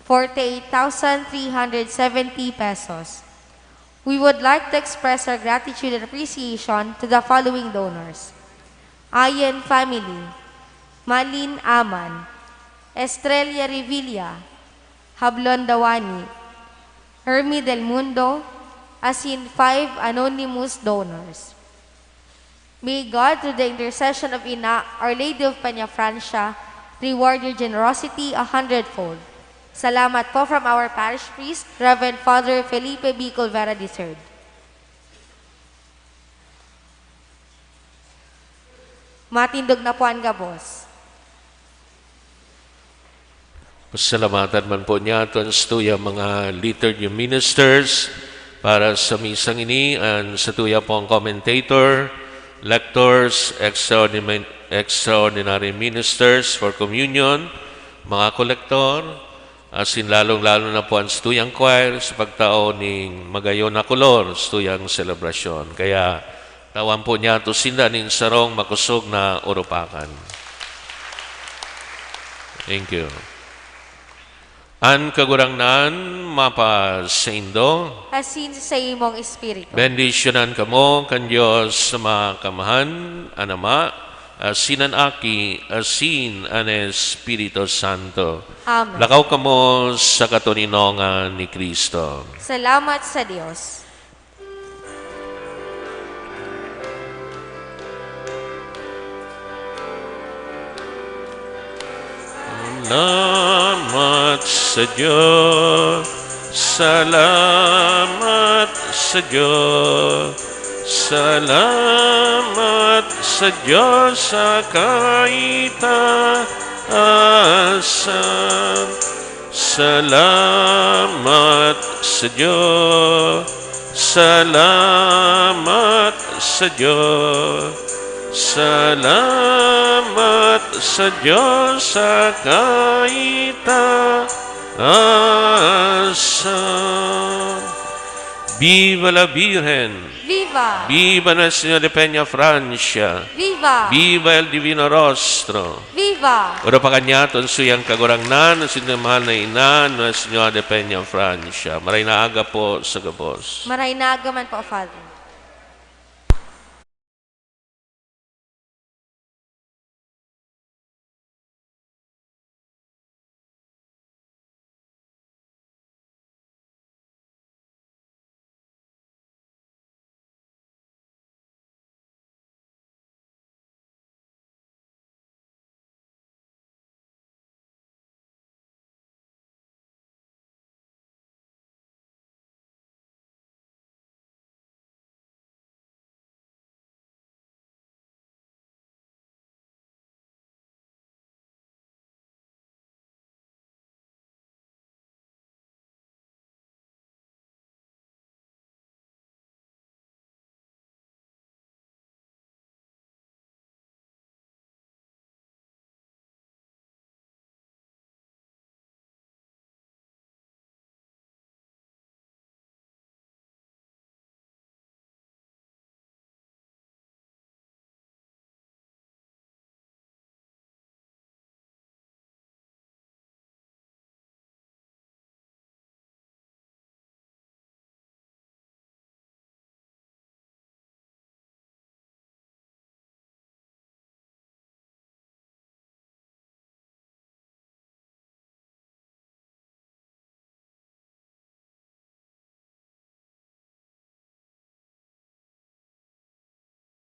48,370 pesos. We would like to express our gratitude and appreciation to the following donors: Ayen Family, Malin Aman, Estrella Revilla, Hablon Dawani, Hermi Del Mundo, as in 5 anonymous donors. May God, through the intercession of Ina, Our Lady of Peña Francia, reward your generosity 100-fold. Salamat po from our parish priest, Reverend Father Felipe B. Colvera III. Matindog na po ang gabos. Pasalamatan man po niya ito ang stuya mga liturgy ministers para sa misang ini, and sa tuya po ang commentator, lectors, extraordinary ministers for communion, mga kolektor, asin lalong-lalo na po ang stuyang choir sa pagtao ni magayon na kolor, stuyang selebrasyon. Kaya tawan po niya ito sinda ning sarong makusog na urupakan. Thank you. An kagurangnan mapa sa Indo, Asin sa imong espiritu. bendisyonan kamo kan Diyos sa mga kamahan, anama, asinan aki, asin an Espiritu Santo. Amen. Lakaw kamo sa katuninongan ni Kristo. Salamat sa Diyos. Salamat sa Diyos, salamat sa Diyos, salamat sa Diyos sa kaitaasan. Salamat sa Diyos, salamat sa Diyos. Salamat sa Diyos sa kaitaasan. Viva la Virgen! Viva! Viva Nuestra Señora de Peña Francia! Viva! Viva el Divino Rostro! Viva! Oro pa kanya ton suyang kagurangnan, sinamahal na ina, Nuestra Señora de Peña Francia. Maray na aga po sa gabos. Maray na agaman po, Father.